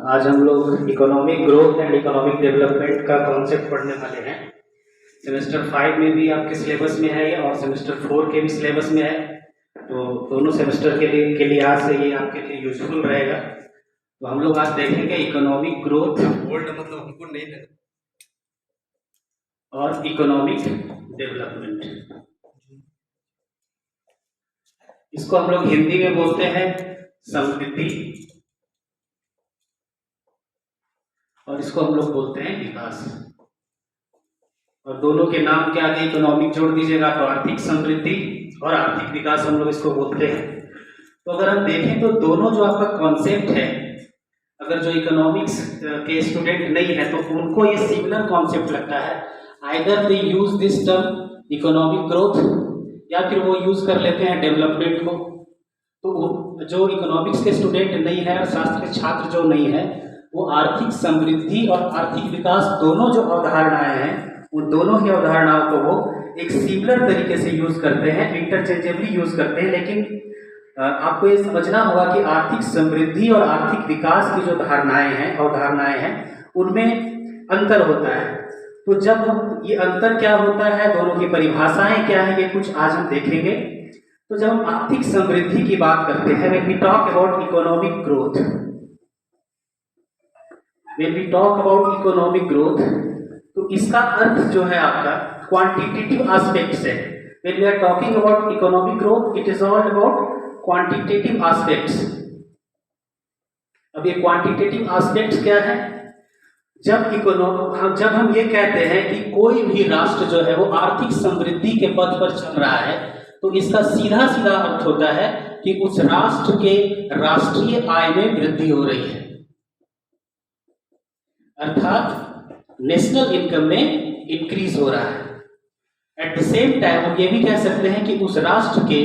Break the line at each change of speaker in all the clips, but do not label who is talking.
आज हम लोग economic growth and economic development का कॉन्सेप्ट पढ़ने वाले हैं। सेमेस्टर 5 में भी आपके सिलेबस में है ये और सेमेस्टर 4 के भी सिलेबस में है, तो दोनों सेमेस्टर के लिहाज से ये आपके लिए यूजफुल रहेगा। तो हम लोग आज देखेंगे इकोनॉमिक ग्रोथ
वर्ल्ड मतलब हमको नहीं है
और इकोनॉमिक डेवलपमेंट। इसको हम लोग हिंदी में बोलते हैं समृद्धि और इसको हम लोग बोलते हैं विकास। और दोनों के नाम के आगे इकोनॉमिक जोड़ दीजिएगा तो आर्थिक समृद्धि और आर्थिक विकास हम लोग इसको बोलते हैं। तो अगर हम देखें तो दोनों जो आपका कॉन्सेप्ट है, अगर जो इकोनॉमिक्स के स्टूडेंट नहीं है तो उनको ये सिमिलर कॉन्सेप्ट लगता है। Either they use this term economic growth या फिर वो यूज कर लेते हैं डेवलपमेंट को। तो जो इकोनॉमिक्स के स्टूडेंट नहीं है और शास्त्र के छात्र जो नहीं है वो आर्थिक समृद्धि और आर्थिक विकास दोनों जो अवधारणाएं हैं उन दोनों ही अवधारणाओं को वो एक सिमिलर तरीके से यूज करते हैं, इंटरचेंजेबली यूज करते हैं। लेकिन आपको ये समझना होगा कि आर्थिक समृद्धि और आर्थिक विकास की जो अवधारणाएं हैं उनमें अंतर होता है। तो जब हम ये अंतर क्या होता है, दोनों की परिभाषाएं क्या है, ये कुछ आज हम देखेंगे। तो जब हम आर्थिक समृद्धि की बात करते हैं, when we talk about economic growth, when we talk about economic growth, तो इसका अर्थ जो है आपका क्वांटिटेटिव एस्पेक्ट से। when we are talking about economic growth, it is all about quantitative aspects। अब ये क्वांटिटेटिव एस्पेक्ट्स क्या है? जब हम ये कहते हैं कि कोई भी राष्ट्र जो है वो आर्थिक समृद्धि के पथ पर चल रहा है तो इसका सीधा सीधा अर्थ होता है कि उस राष्ट्र के राष्ट्रीय आय में वृद्धि हो रही है, अर्थात नेशनल इनकम में इंक्रीज हो रहा है। एट द सेम टाइम हम ये भी कह सकते हैं कि उस राष्ट्र के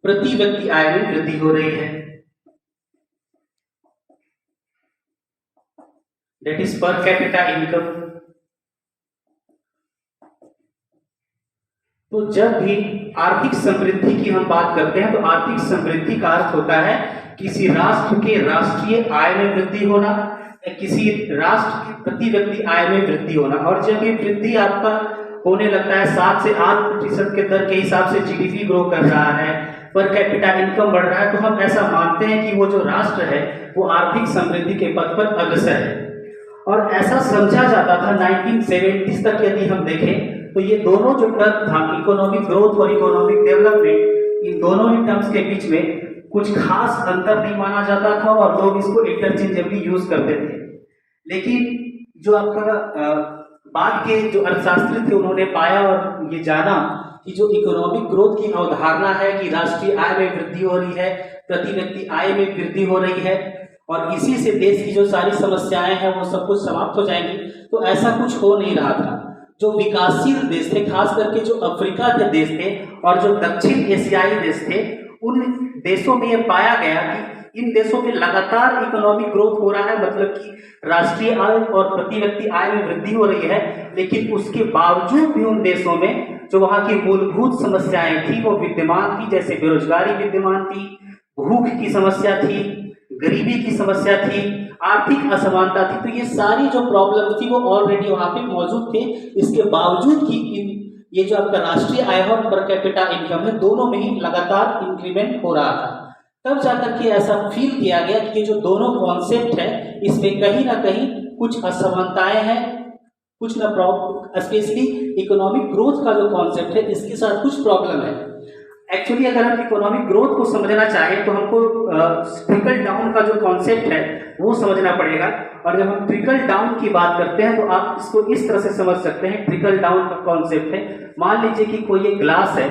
प्रति व्यक्ति आय में वृद्धि हो रही है, that is per capita income. तो जब भी आर्थिक समृद्धि की हम बात करते हैं तो आर्थिक समृद्धि का अर्थ होता है किसी राष्ट्र के राष्ट्रीय आय में वृद्धि होना या किसी राष्ट्र के प्रति व्यक्ति आय में वृद्धि होना। और जब ये वृद्धि आपका होने लगता है 7 से 8% के दर के हिसाब से जीडीपी ग्रो कर रहा है, पर कैपिटा इनकम बढ़ रहा है, तो हम ऐसा मानते हैं कि वो जो राष्ट्र है वो आर्थिक समृद्धि के पथ पर अग्रसर है। और ऐसा समझा जाता था 1970s तक। यदि हम देखें तो ये दोनों जो टर्म था, इकोनॉमिक ग्रोथ और इकोनॉमिक डेवलपमेंट, इन दोनों ही टर्म्स के बीच में कुछ खास अंतर नहीं माना जाता था और लोग इसको इंटरचेंजेबली यूज करते थे। लेकिन जो आपका बाद के जो अर्थशास्त्री थे उन्होंने पाया और ये जाना कि जो इकोनॉमिक ग्रोथ की अवधारणा है कि राष्ट्रीय आय में वृद्धि हो रही है, प्रति व्यक्ति आय में वृद्धि हो रही है और इसी से देश की जो सारी समस्याएं हैं वो सब कुछ समाप्त हो जाएंगी, तो ऐसा कुछ हो नहीं रहा था। जो विकासशील देश थे, खास करके जो अफ्रीका के देश थे और जो दक्षिण एशियाई देश थे, उन देशों में यह पाया गया कि इन देशों में लगातार इकोनॉमिक ग्रोथ हो रहा है, मतलब कि राष्ट्रीय आय और प्रति व्यक्ति आय में वृद्धि हो रही है। लेकिन उसके बावजूद भी उन देशों में जो वहाँ की मूलभूत समस्याएं थी वो विद्यमान थी, जैसे बेरोजगारी विद्यमान थी, भूख की समस्या थी, गरीबी की समस्या थी, आर्थिक असमानता थी। तो ये सारी जो प्रॉब्लम थी वो ऑलरेडी वहाँ पे मौजूद थे। इसके बावजूद कि ये जो आपका राष्ट्रीय आय और पर कैपिटा इनकम है दोनों में ही लगातार इंक्रीमेंट हो रहा था। तब जाकर के ऐसा फील किया गया कि ये जो दोनों कॉन्सेप्ट है इसमें कहीं ना कहीं कुछ असमानताएं हैं, कुछ ना प्रॉब्लम, स्पेशली इकोनॉमिक ग्रोथ का जो कॉन्सेप्ट है इसके साथ कुछ प्रॉब्लम है। एक्चुअली अगर हम इकोनॉमिक ग्रोथ को समझना चाहें तो हमको ट्रिकल डाउन का जो कॉन्सेप्ट है वो समझना पड़ेगा। और जब हम ट्रिकल डाउन की बात करते हैं तो आप इसको इस तरह से समझ सकते हैं। ट्रिकल डाउन का कॉन्सेप्ट है, मान लीजिए कि कोई एक ग्लास है,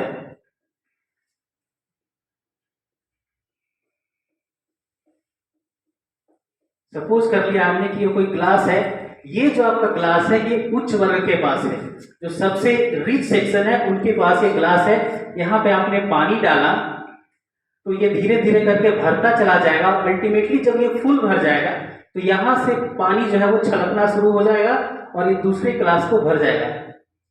सपोज कर लिया हमने कि ये कोई ग्लास है। ये जो आपका ग्लास है ये उच्च वर्ग के पास है, जो सबसे रिच सेक्शन है उनके पास ये ग्लास है। यहाँ पे आपने पानी डाला तो ये धीरे धीरे करके भरता चला जाएगा। अल्टीमेटली जब ये फुल भर जाएगा तो यहाँ से पानी जो है वो छलकना शुरू हो जाएगा और ये दूसरे ग्लास को भर जाएगा।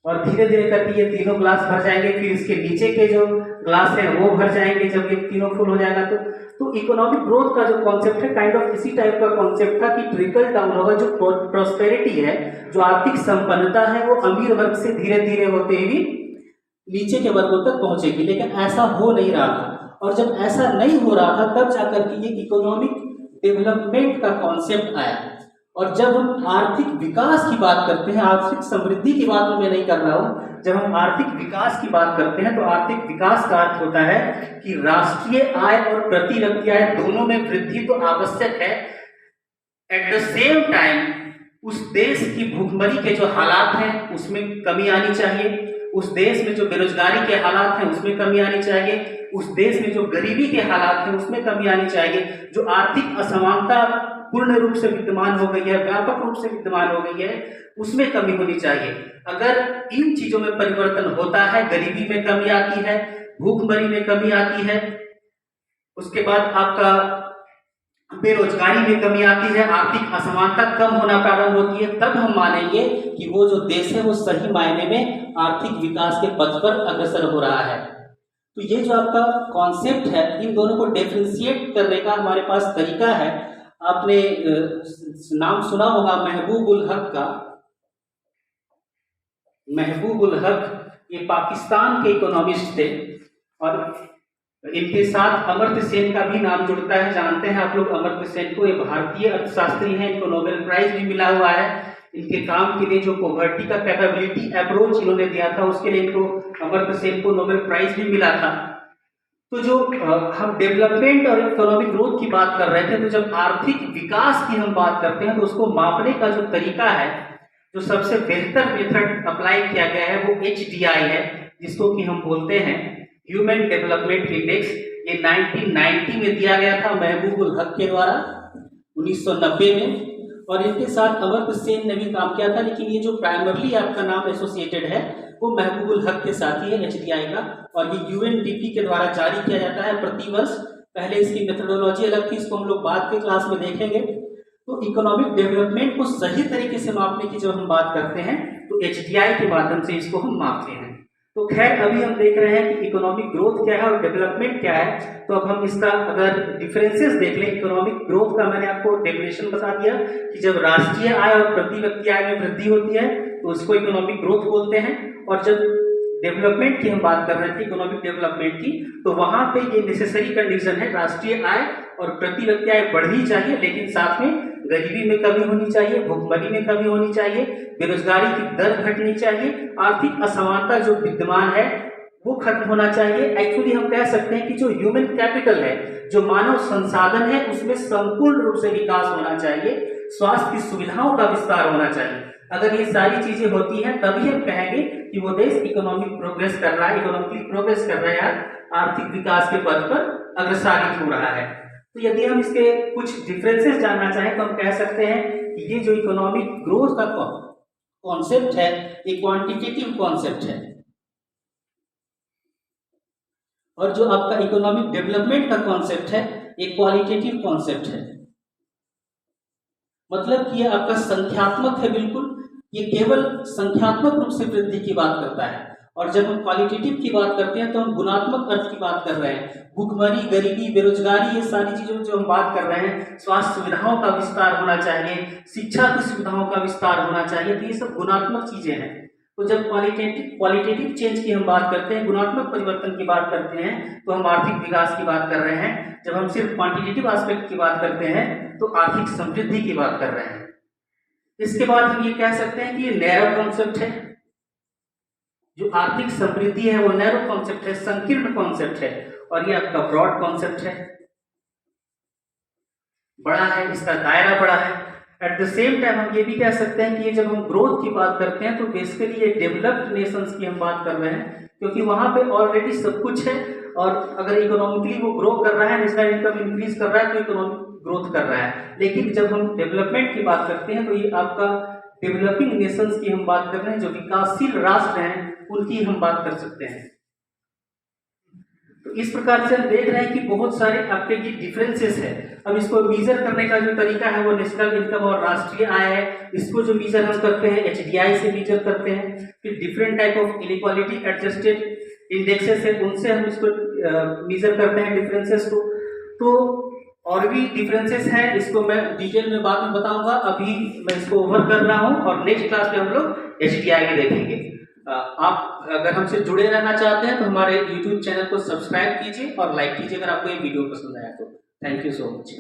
और धीरे धीरे करके ये तीनों ग्लास भर जाएंगे, फिर इसके नीचे के जो ग्लास हैं वो भर जाएंगे जब ये तीनों फुल हो जाएगा। तो इकोनॉमिक ग्रोथ का जो कॉन्सेप्ट है काइंड ऑफ इसी टाइप का कॉन्सेप्ट था कि ट्रिकल डाउन होगा, जो प्रोस्पेरिटी है, जो आर्थिक संपन्नता है, वो अमीर वर्ग से धीरे धीरे होते हुए नीचे के वर्गों तक पहुंचेगी। लेकिन ऐसा हो नहीं रहा था, और जब ऐसा नहीं हो रहा था तब जाकर के ये इकोनॉमिक डेवलपमेंट का कॉन्सेप्ट आया। और जब हम आर्थिक विकास की बात करते हैं, आर्थिक समृद्धि की बात मैं नहीं कर रहा हूं, जब हम आर्थिक विकास की बात करते हैं तो आर्थिक विकास का अर्थ होता है कि राष्ट्रीय आय और प्रति व्यक्ति आय दोनों में वृद्धि तो आवश्यक है, एट द सेम टाइम उस देश की भूखमरी के जो हालात हैं उसमें कमी आनी चाहिए, उस देश में जो बेरोजगारी के हालात हैं उसमें कमी आनी चाहिए, उस देश में जो गरीबी के हालात हैं उसमें कमी आनी चाहिए, जो आर्थिक असमानता पूर्ण रूप से विद्यमान हो गई है, व्यापक रूप से विद्यमान हो गई है, उसमें कमी होनी चाहिए। अगर इन चीजों में परिवर्तन होता है, गरीबी में कमी आती है, भूखमरी में कमी आती है, उसके बाद आपका बेरोजगारी में कमी आती है, आर्थिक असमानता कम होना प्रारंभ होती है, तब हम मानेंगे कि वो जो देश है वो सही मायने में आर्थिक विकास के पथ पर अग्रसर हो रहा है। तो ये जो आपका कॉन्सेप्ट है, इन दोनों को डिफरेंशिएट करने का हमारे पास तरीका है। आपने नाम सुना होगा महबूब उल हक का। महबूब उल हक ये पाकिस्तान के इकोनॉमिस्ट थे, और इनके साथ अमर्त्य सेन का भी नाम जुड़ता है। जानते हैं आप लोग अमर्त्य सेन को, ये भारतीय अर्थशास्त्री हैं, इनको नोबेल प्राइज भी मिला हुआ है। इनके काम के लिए जो पॉवर्टी का कैपेबिलिटी अप्रोच इन्होंने दिया था उसके लिए इनको, अमर्त्य सेन को नोबेल प्राइज भी मिला था। तो जो हम डेवलपमेंट और इकोनॉमिक ग्रोथ की बात कर रहे थे, तो जब आर्थिक विकास की हम बात करते हैं तो उसको मापने का जो तरीका है, जो सबसे बेहतर मेथड अप्लाई किया गया है वो HDI है, जिसको कि हम बोलते हैं ह्यूमन डेवलपमेंट इंडेक्स। ये 1990 में दिया गया था महबूब उल हक के द्वारा, 1990 में, और इनके साथ अमर्त्य सेन ने भी काम किया था। लेकिन ये जो प्राइमरली आपका नाम एसोसिएटेड है वो महबूब उल हक के साथ ही है, HDI का, और ये UNDP के द्वारा जारी किया जाता है प्रति वर्ष। पहले इसकी मेथोडोलॉजी अलग थी, इसको हम लोग बाद के क्लास में देखेंगे। तो इकोनॉमिक डेवलपमेंट को सही तरीके से मापने की जब हम बात करते हैं तो HDI के माध्यम से इसको हम मापते हैं। तो खैर अभी हम देख रहे हैं कि इकोनॉमिक ग्रोथ क्या है और डेवलपमेंट क्या है। तो अब हम इसका अगर डिफरेंसेस देख लें, इकोनॉमिक ग्रोथ का मैंने आपको डेफिनेशन बता दिया कि जब राष्ट्रीय आय और प्रति व्यक्ति आय में वृद्धि होती है तो उसको इकोनॉमिक ग्रोथ बोलते हैं। और जब डेवलपमेंट की हम बात कर रहे थे, इकोनॉमिक डेवलपमेंट की, तो वहां पे ये नेसेसरी कंडीशन है, राष्ट्रीय आय और प्रति व्यक्ति आय बढ़नी चाहिए, लेकिन साथ में गरीबी में कमी होनी चाहिए, भुखमरी में कमी होनी चाहिए, बेरोजगारी की दर घटनी चाहिए, आर्थिक असमानता जो विद्यमान है वो खत्म होना चाहिए। एक्चुअली हम कह सकते हैं कि जो ह्यूमन कैपिटल है, जो मानव संसाधन है, उसमें संपूर्ण रूप से विकास होना चाहिए, स्वास्थ्य की सुविधाओं का विस्तार होना चाहिए। अगर ये सारी चीजें होती हैं तभी हम कहेंगे कि वो देश इकोनॉमिक प्रोग्रेस कर रहा है, इकोनॉमिकली प्रोग्रेस कर रहा है, आर्थिक विकास के पथ पर अग्रसर हो रहा है। तो यदि हम इसके कुछ डिफरेंसेस जानना चाहें तो हम कह सकते हैं कि ये जो इकोनॉमिक ग्रोथ का कॉन्सेप्ट है ये क्वांटिटेटिव कॉन्सेप्ट है, और जो आपका इकोनॉमिक डेवलपमेंट का कॉन्सेप्ट है ये क्वालिटेटिव कॉन्सेप्ट है। मतलब कि ये आपका संख्यात्मक है, बिल्कुल ये केवल संख्यात्मक रूप से वृद्धि की बात करता है। और जब हम क्वालिटेटिव की बात करते हैं तो हम गुणात्मक अर्थ की बात कर रहे हैं। भूखमरी, गरीबी, बेरोजगारी, ये सारी चीजों जो हम बात कर रहे हैं, स्वास्थ्य सुविधाओं का विस्तार होना चाहिए, शिक्षा की सुविधाओं का विस्तार होना चाहिए, तो ये सब गुणात्मक चीजें हैं। तो जब क्वालिटेटिव चेंज की हम बात करते हैं, गुणात्मक परिवर्तन की बात करते हैं, तो हम आर्थिक विकास की बात कर रहे हैं। जब हम सिर्फ क्वांटिटेटिव एस्पेक्ट की बात करते हैं तो आर्थिक समृद्धि की बात कर रहे हैं। इसके बाद हम ये कह सकते हैं कि ये नैरो कॉन्सेप्ट है, जो आर्थिक समृद्धि है वो नैरो कॉन्सेप्ट है, संकीर्ण कॉन्सेप्ट है, और ये आपका ब्रॉड कॉन्सेप्ट है, बड़ा है, इसका दायरा बड़ा है। एट द सेम टाइम हम ये भी कह सकते हैं कि ये जब हम ग्रोथ की बात करते हैं तो बेसिकली ये डेवलप्ड नेशंस की हम बात कर रहे हैं, क्योंकि वहां पे ऑलरेडी सब कुछ है, और अगर इकोनॉमिकली वो ग्रो कर रहा है, नेशनल इनकम इंक्रीज कर रहा है, तो इकोनॉमिक ग्रोथ कर रहा है। लेकिन जब हम डेवलपमेंट की बात करते हैं तो ये आपका डेवलपिंग नेशंस की हम बात कर रहे हैं, जो विकासशील राष्ट्र हैं उनकी हम बात कर सकते हैं। तो इस प्रकार से हम देख रहे हैं कि बहुत सारे आपके ये डिफरेंसेस है। अब इसको मीजर करने का जो तरीका है वो नेशनल इनकम और राष्ट्रीय आय है, इसको जो मीजर हम करते हैं HDI से मीजर करते हैं। फिर different type of inequality adjusted indexes है, उनसे हम इसको मीजर करते हैं डिफरेंसेस को। तो और भी डिफरेंसेस हैं, इसको मैं डिटेल में बाद में बताऊंगा, अभी मैं इसको ओवर कर रहा हूं और नेक्स्ट क्लास में हम लोग HDI के देखेंगे। आप अगर हमसे जुड़े रहना चाहते हैं तो हमारे YouTube चैनल को सब्सक्राइब कीजिए और लाइक कीजिए अगर आपको ये वीडियो पसंद आया तो। Thank you so much.